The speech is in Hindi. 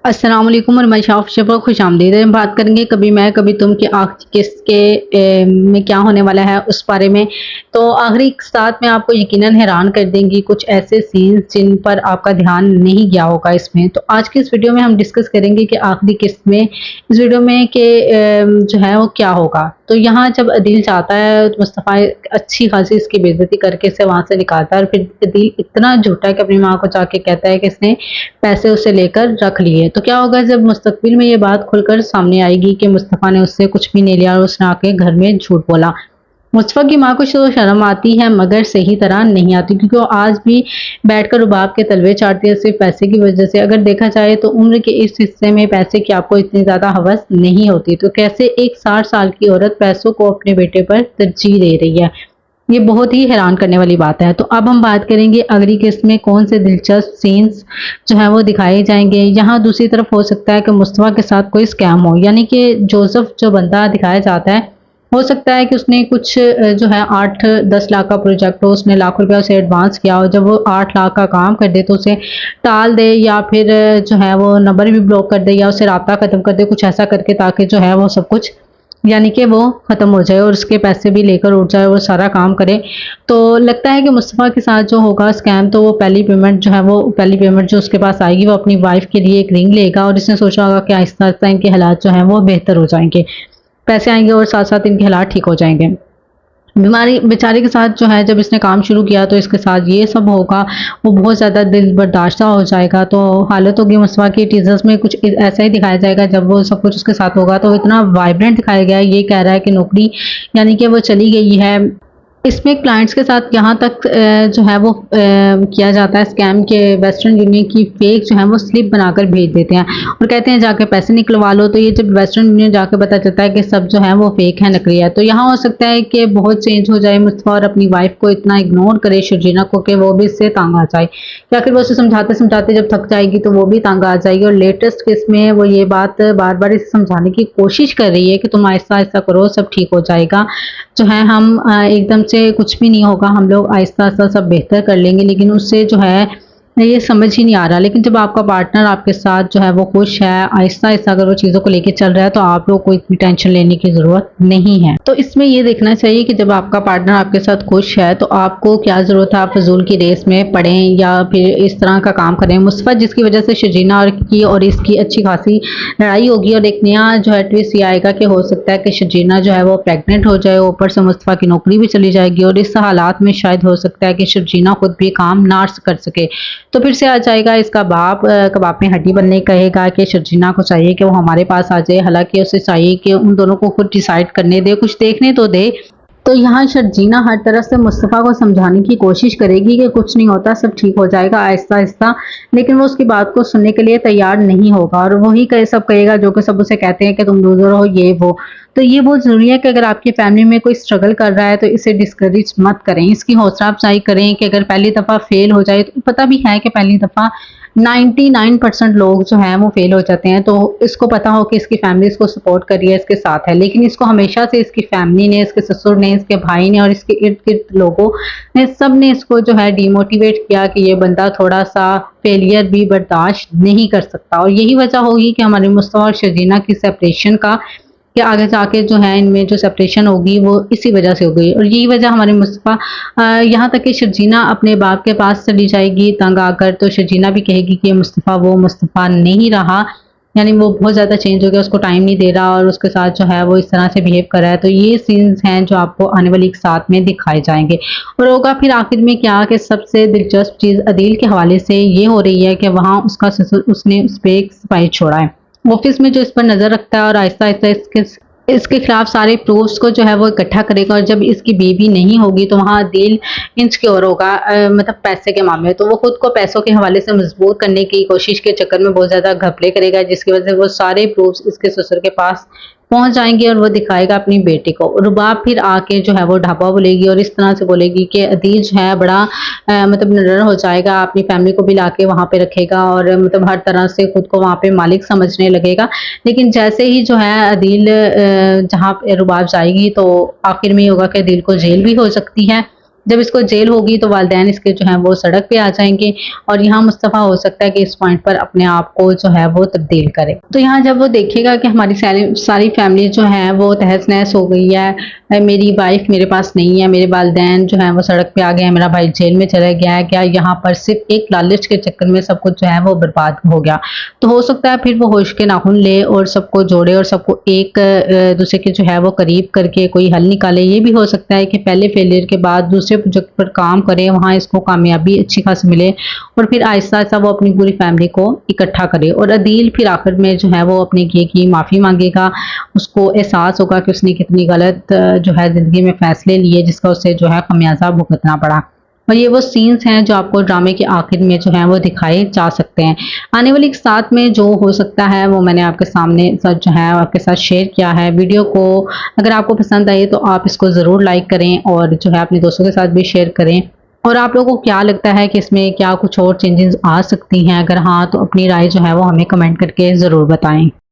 अस्सलाम वालेकुम और शॉप पर खुशामदीद। हम बात करेंगे कभी मैं कभी तुम कि आखिरी किस्त के में क्या होने वाला है उस बारे में। तो आखिरी साथ में आपको यकीनन हैरान कर देंगी कुछ ऐसे सीन्स जिन पर आपका ध्यान नहीं गया होगा इसमें। तो आज की इस वीडियो में हम डिस्कस करेंगे कि आखिरी किस्त में इस वीडियो में कि जो है वो क्या होगा। तो यहाँ जब अदील जाता है तो मुस्तफ़ा अच्छी खासी इसकी बेइज्जती करके इसे वहां से निकालता है और फिर अदील इतना झूठा है कि अपनी माँ को जाके कहता है कि इसने पैसे उसे लेकर रख लिए। तो क्या होगा जब मुस्तकबिल में ये बात खुलकर सामने आएगी कि मुस्तफ़ा ने उससे कुछ भी नहीं लिया और उसने आके घर में झूठ बोला। मुस्तफ़ा की माँ को तो शर्म आती है मगर सही तरह नहीं आती, क्योंकि वो आज भी बैठकर रुबाब के तलवे चाटती है सिर्फ पैसे की वजह से। अगर देखा जाए तो उम्र के इस हिस्से में पैसे की आपको इतनी ज़्यादा हवस नहीं होती, तो कैसे एक 60 साल की औरत पैसों को अपने बेटे पर तरजीह दे रही है। ये बहुत ही हैरान करने वाली बात है। तो अब हम बात करेंगे अगली किस्त में कौन से दिलचस्प सीन्स जो है वो दिखाए जाएंगे। यहाँ दूसरी तरफ हो सकता है कि मुस्तफ़ा के साथ कोई स्कैम हो, यानी कि जोसेफ जो बंदा दिखाया जाता है हो सकता है कि उसने कुछ जो है 8-10 लाख का प्रोजेक्ट हो, उसने लाखों रुपया उसे एडवांस किया हो, जब वो 8 लाख का काम कर दे तो उसे टाल दे या फिर जो है वो नंबर भी ब्लॉक कर दे या उसे राब्ता खत्म कर दे, कुछ ऐसा करके ताकि जो है वो सब कुछ यानी कि वो ख़त्म हो जाए और उसके पैसे भी लेकर उठ जाए और सारा काम करे। तो लगता है कि मुस्तफ़ा के साथ जो होगा स्कैम, तो वो पहली पेमेंट जो उसके पास आएगी वो अपनी वाइफ के लिए एक रिंग लेगा और इसने सोचा होगा कि आहिस्ता आहिस्ता इनके हालात जो हैं वो बेहतर हो जाएंगे, पैसे आएंगे और साथ साथ इनके हालात ठीक हो जाएंगे। बीमारी बेचारे के साथ जो है जब इसने काम शुरू किया तो इसके साथ ये सब होगा, वो बहुत ज़्यादा दिल बर्दाश्ता हो जाएगा। तो हालत होगी मुस्तफ़ा की। टीजर्स में कुछ ऐसा ही दिखाया जाएगा, जब वो सब कुछ उसके साथ होगा तो इतना वाइब्रेंट दिखाया गया है। ये कह रहा है कि नौकरी यानी कि वो चली गई है। इसमें क्लाइंट्स के साथ यहाँ तक जो है वो किया जाता है स्कैम के वेस्टर्न यूनियन की फेक जो है वो स्लिप बनाकर भेज देते हैं और कहते हैं जाके पैसे निकलवा लो। तो ये जब वेस्टर्न यूनियन जाके पता चलता है कि सब जो है वो फेक है, नकली है। तो यहाँ हो सकता है कि बहुत चेंज हो जाए मुस्तफ़ा और अपनी वाइफ को इतना इग्नोर करे शर्जीना को कि वो भी इससे तंग आ जाए, या फिर वो उसे समझाते समझाते जब थक जाएगी तो वो भी तंग आ जाएगी। और लेटेस्ट केस में वो ये बात बार बार इसे समझाने की कोशिश कर रही है कि तुम आहिस्ता आहिस्ता करो, सब ठीक हो जाएगा। जो है हम एकदम से कुछ भी नहीं होगा, हम लोग आहिस्ता आहिस्ता सब बेहतर कर लेंगे। लेकिन उससे जो है ये समझ ही नहीं आ रहा। लेकिन जब आपका पार्टनर आपके साथ जो है वो खुश है, आहिस्ता आहिस्ता अगर वो चीज़ों को लेके चल रहा है, तो आप लोग को इतनी टेंशन लेने की ज़रूरत नहीं है। तो इसमें ये देखना चाहिए कि जब आपका पार्टनर आपके साथ खुश है तो आपको क्या ज़रूरत है आप फजूल की रेस में पड़ें या फिर इस तरह का काम करें। मुस्तफ़ा जिसकी वजह से शर्जीना और इसकी अच्छी खासी लड़ाई होगी और एक नया जो है ट्विस्ट ये आएगा कि हो सकता है कि शर्जीना जो है वो प्रेग्नेंट हो जाए, ऊपर से मुस्तफ़ा की नौकरी भी चली जाएगी और इस हालात में शायद हो सकता है कि शर्जीना खुद भी काम ना कर सके। तो फिर से आ जाएगा इसका बाप कबाब में हड्डी बनने कहेगा कि शर्जीना को चाहिए कि वो हमारे पास आ जाए, हालांकि उसे चाहिए कि उन दोनों को खुद डिसाइड करने दे, कुछ देखने तो दे। तो यहाँ शर्जीना हर तरफ से मुस्तफ़ा को समझाने की कोशिश करेगी कि कुछ नहीं होता, सब ठीक हो जाएगा आहिस्ता आहिस्ता, लेकिन वो उसकी बात को सुनने के लिए तैयार नहीं होगा और वही सब कहेगा जो कि सब उसे कहते हैं कि तुम लूजर हो ये वो। तो ये बहुत ज़रूरी है कि अगर आपकी फैमिली में कोई स्ट्रगल कर रहा है तो इसे डिस्करेज मत करें, इसकी हौसला अफजाई करें कि अगर पहली दफ़ा फेल हो जाए, तो पता भी है कि पहली दफ़ा 99% लोग जो हैं वो फेल हो जाते हैं। तो इसको पता हो कि इसकी फैमिली इसको सपोर्ट कर रही है, इसके साथ है, लेकिन इसको हमेशा से इसकी फैमिली ने, इसके ससुर ने, इसके भाई ने और इसके इर्द गिर्द लोगों ने, सब ने इसको जो है डिमोटिवेट किया कि ये बंदा थोड़ा सा फेलियर भी बर्दाश्त नहीं कर सकता। और यही वजह होगी कि हमारे मुस्तफ़ा और शर्जीना की सेपरेशन का, कि आगे जाके जो है इनमें जो सेपरेशन होगी वो इसी वजह से हो गई। और यही वजह हमारे मुस्तफ़ा यहाँ तक कि शर्जीना अपने बाप के पास चली जाएगी तंग आकर, तो शर्जीना भी कहेगी कि मुस्तफ़ा वो मुस्तफ़ा नहीं रहा, यानी वो बहुत ज़्यादा चेंज हो गया, उसको टाइम नहीं दे रहा और उसके साथ जो है वो इस तरह से बिहेव कर रहा है। तो ये सीन्स हैं जो आपको आने वाली एक साथ में दिखाए जाएंगे। और होगा फिर आखिर में क्या कि सबसे दिलचस्प चीज़ अदील के हवाले से ये हो रही है कि वहाँ उसका ससुर उसने उस पर एक सिपाही छोड़ा है ऑफिस में जो इस पर नजर रखता है और आहिस्ता आहिस्ता इसके खिलाफ सारे प्रूफ्स को जो है वो इकट्ठा करेगा। और जब इसकी बेबी नहीं होगी तो वहाँ दिल इनसिक्योर होगा, मतलब पैसे के मामले में, तो वो खुद को पैसों के हवाले से मजबूत करने की कोशिश के चक्कर में बहुत ज्यादा घपले करेगा, जिसकी वजह से वो सारे प्रूफ्स इसके ससुर के पास पहुंच जाएंगे और वो दिखाएगा अपनी बेटी को। रुबाब फिर आके जो है वो ढाबा बोलेगी और इस तरह से बोलेगी कि अदील जो है बड़ा मतलब निडर हो जाएगा, अपनी फैमिली को भी लाके वहां पे रखेगा और मतलब हर तरह से खुद को वहां पे मालिक समझने लगेगा। लेकिन जैसे ही जो है अदील जहाँ रुबाब जाएगी तो आखिर में होगा कि अदील को जेल भी हो सकती है जब इसको जेल होगी तो वालिदैन इसके जो है वो सड़क पे आ जाएंगे और यहाँ मुस्तफ़ा हो सकता है कि इस पॉइंट पर अपने आप को जो है वो तब्दील करे। तो यहाँ जब वो देखेगा कि हमारी सारी फैमिली जो है वो तहस नहस हो गई है, मेरी वाइफ मेरे पास नहीं है, मेरे वालिदैन जो है वो सड़क पे आ गए हैं, मेरा भाई जेल में चला गया है, क्या यहाँ पर सिर्फ एक लालच के चक्कर में सब कुछ जो है वो बर्बाद हो गया। तो हो सकता है फिर वो होश के नाखून ले और सबको जोड़े और सबको एक दूसरे के जो है वो करीब करके कोई हल निकाले। ये भी हो सकता है कि पहले फेलियर के बाद दूसरे प्रोजेक्ट पर काम करे, वहाँ इसको कामयाबी अच्छी खासी मिले और फिर आहिस्ता आहिस्ता वो अपनी पूरी फैमिली को इकट्ठा करे। और अदील फिर आखिर में जो है वो अपने किए की माफ़ी मांगेगा, उसको एहसास होगा कि उसने कितनी गलत जो है ज़िंदगी में फ़ैसले लिए जिसका उसे जो है खमियाजा भुगतना पड़ा। और ये वो सीन्स हैं जो आपको ड्रामे के आखिर में जो है वो दिखाए जा सकते हैं। आने वाली एक साथ में जो हो सकता है वो मैंने आपके सामने जो है आपके साथ शेयर किया है। वीडियो को अगर आपको पसंद आई तो आप इसको ज़रूर लाइक करें और जो है अपने दोस्तों के साथ भी शेयर करें। और आप लोगों को क्या लगता है कि इसमें क्या कुछ और चेंजेस आ सकती हैं? अगर हाँ तो अपनी राय जो है वो हमें कमेंट करके ज़रूर बताएं।